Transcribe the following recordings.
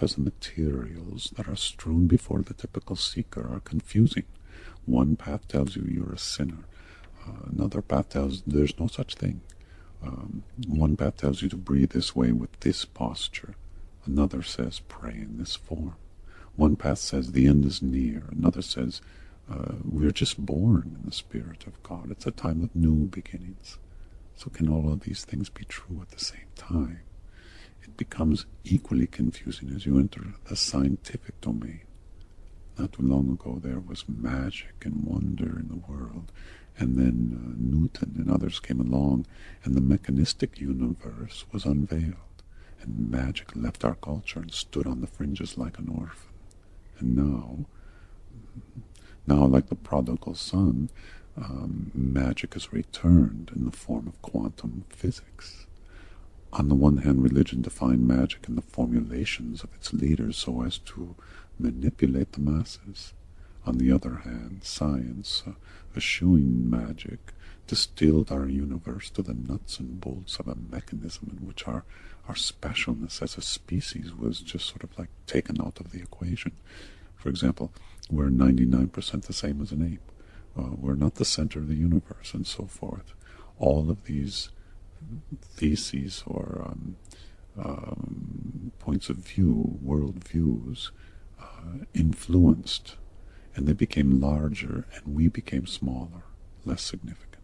because the materials that are strewn before the typical seeker are confusing. One path tells you you're a sinner. Another path tells there's no such thing. One path tells you to breathe this way with this posture. Another says pray in this form. One path says the end is near. Another says we're just born in the Spirit of God. It's a time of new beginnings. So can all of these things be true at the same time? It becomes equally confusing as you enter the scientific domain. Not too long ago there was magic and wonder in the world, and then Newton and others came along, and the mechanistic universe was unveiled, and magic left our culture and stood on the fringes like an orphan. And now like the prodigal son, magic has returned in the form of quantum physics. On the one hand, religion defined magic in the formulations of its leaders so as to manipulate the masses. On the other hand, science, eschewing magic, distilled our universe to the nuts and bolts of a mechanism in which our specialness as a species was just sort of like taken out of the equation. For example, we're 99% the same as an ape. We're not the center of the universe, and so forth. All of these theses or points of view, world views, influenced, and they became larger, and we became smaller, less significant.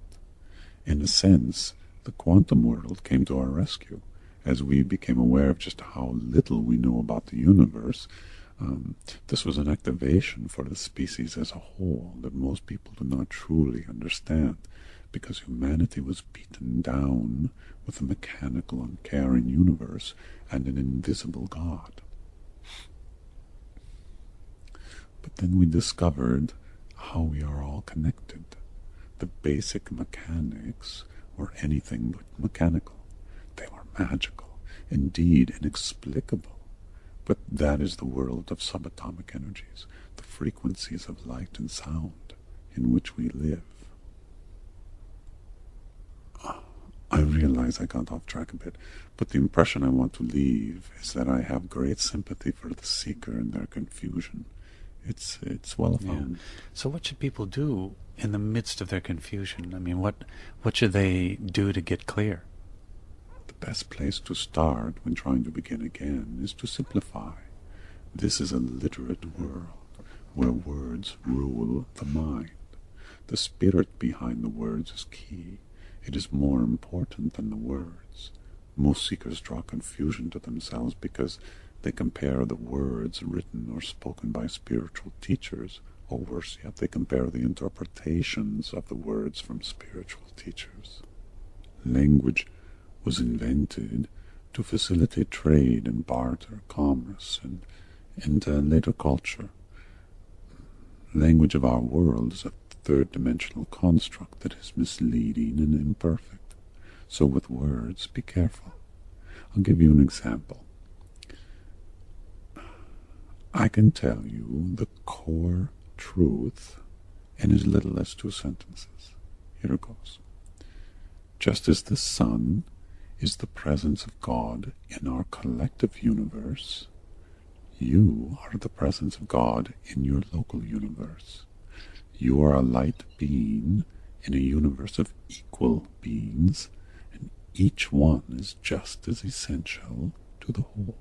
In a sense, the quantum world came to our rescue as we became aware of just how little we know about the universe. This was an activation for the species as a whole that most people do not truly understand, because humanity was beaten down with a mechanical, uncaring universe and an invisible God. But then we discovered how we are all connected. The basic mechanics were anything but mechanical. They were magical, indeed inexplicable. But that is the world of subatomic energies, the frequencies of light and sound in which we live. I realize I got off track a bit, but the impression I want to leave is that I have great sympathy for the seeker and their confusion. It's well found. Yeah. So what should people do in the midst of their confusion? I mean, what should they do to get clear? The best place to start when trying to begin again is to simplify. This is a literate world where words rule the mind. The spirit behind the words is key. It is more important than the words. Most seekers draw confusion to themselves because they compare the words written or spoken by spiritual teachers, or worse yet, they compare the interpretations of the words from spiritual teachers. Language was invented to facilitate trade and barter, commerce, and later culture. Language of our world is a third-dimensional construct that is misleading and imperfect. So with words, be careful. I'll give you an example. I can tell you the core truth in as little as 2 sentences. Here it goes. Just as the sun is the presence of God in our collective universe, you are the presence of God in your local universe. You are a light being in a universe of equal beings, and each one is just as essential to the whole.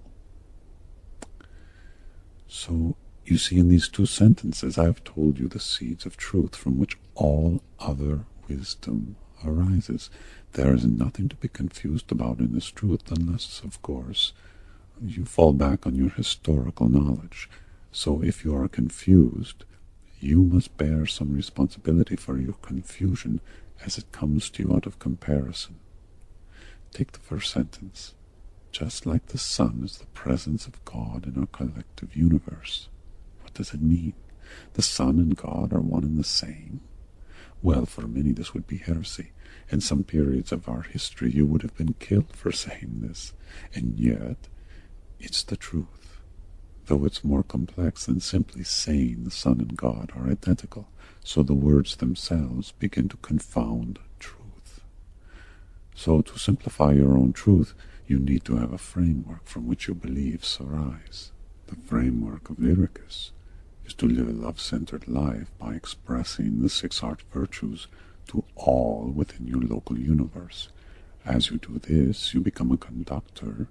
So, you see, in these 2 sentences, I have told you the seeds of truth from which all other wisdom arises. There is nothing to be confused about in this truth, unless, of course, you fall back on your historical knowledge. So if you are confused, you must bear some responsibility for your confusion as it comes to you out of comparison. Take the first sentence. Just like the sun is the presence of God in our collective universe. What does it mean? The sun and God are one and the same? Well, for many this would be heresy. In some periods of our history you would have been killed for saying this. And yet, it's the truth. Though it's more complex than simply saying the sun and God are identical, so the words themselves begin to confound truth. So to simplify your own truth, you need to have a framework from which your beliefs arise. The framework of Lyricus is to live a love-centered life by expressing the six art virtues to all within your local universe. As you do this, you become a conductor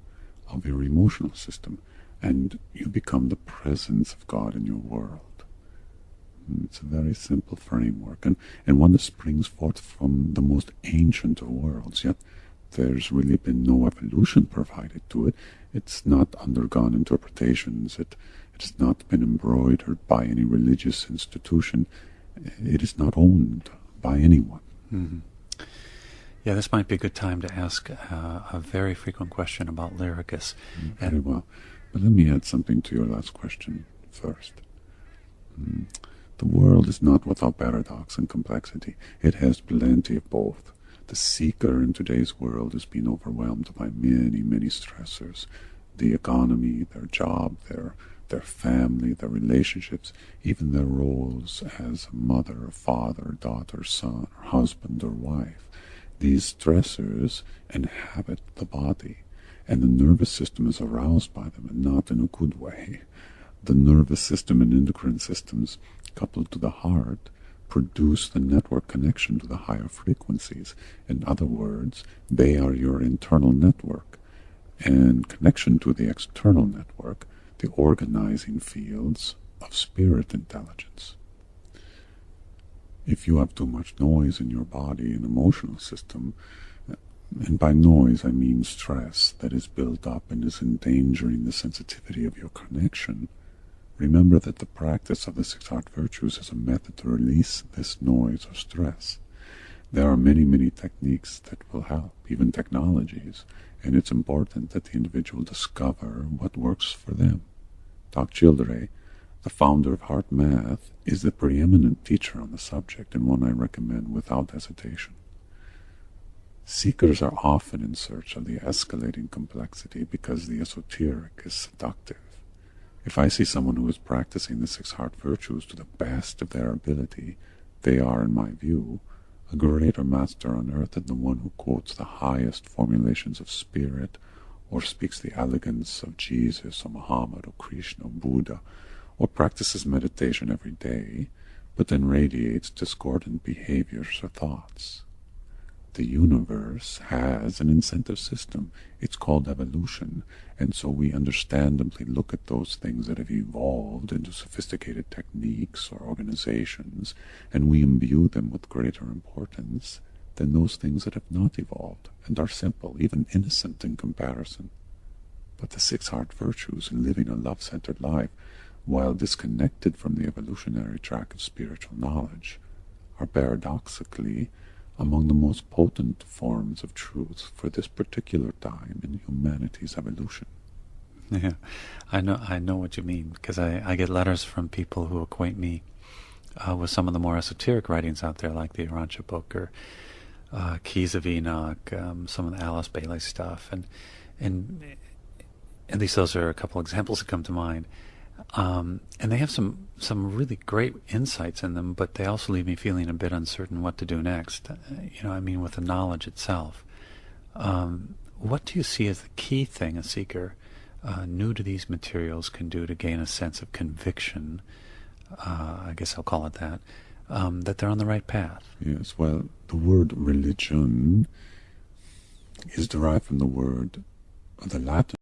of your emotional system, and you become the presence of God in your world. It's a very simple framework, and one that springs forth from the most ancient of worlds, yet there's really been no evolution provided to it. It's not undergone interpretations. It has not been embroidered by any religious institution. It is not owned by anyone. Mm-hmm. Yeah, this might be a good time to ask a very frequent question about Lyricus. Very well. But let me add something to your last question first. The world is not without paradox and complexity. It has plenty of both. The seeker in today's world is being overwhelmed by many, many stressors. The economy, their job, their family, their relationships, even their roles as a mother, father, daughter, son, or husband or wife. These stressors inhabit the body, and the nervous system is aroused by them, and not in a good way. The nervous system and endocrine systems, coupled to the heart, produce the network connection to the higher frequencies. In other words, they are your internal network, and connection to the external network, the organizing fields of spirit intelligence. If you have too much noise in your body and emotional system, and by noise I mean stress that is built up and is endangering the sensitivity of your connection, remember that the practice of the six art virtues is a method to release this noise or stress. There are many, many techniques that will help, even technologies, and it's important that the individual discover what works for them. Doc Childre, the founder of Heart Math, is the preeminent teacher on the subject, and one I recommend without hesitation. Seekers are often in search of the escalating complexity because the esoteric is seductive. If I see someone who is practicing the six heart virtues to the best of their ability, they are, in my view, a greater master on earth than the one who quotes the highest formulations of spirit, or speaks the elegance of Jesus or Muhammad or Krishna or Buddha, or practices meditation every day, but then radiates discordant behaviors or thoughts. The universe has an incentive system. It's called evolution, and so we understandably look at those things that have evolved into sophisticated techniques or organizations, and we imbue them with greater importance than those things that have not evolved and are simple, even innocent in comparison. But the six heart virtues and living a love-centered life, while disconnected from the evolutionary track of spiritual knowledge, are paradoxically among the most potent forms of truth for this particular time in humanity's evolution. Yeah, I know what you mean, because I get letters from people who acquaint me with some of the more esoteric writings out there, like the Arancha book or Keys of Enoch, some of the Alice Bailey stuff, and at least those are a couple examples that come to mind. And they have some really great insights in them, but they also leave me feeling a bit uncertain what to do next. With the knowledge itself. What do you see as the key thing a seeker new to these materials can do to gain a sense of conviction, I guess I'll call it that they're on the right path? Yes, well, the word religion is derived from the Latin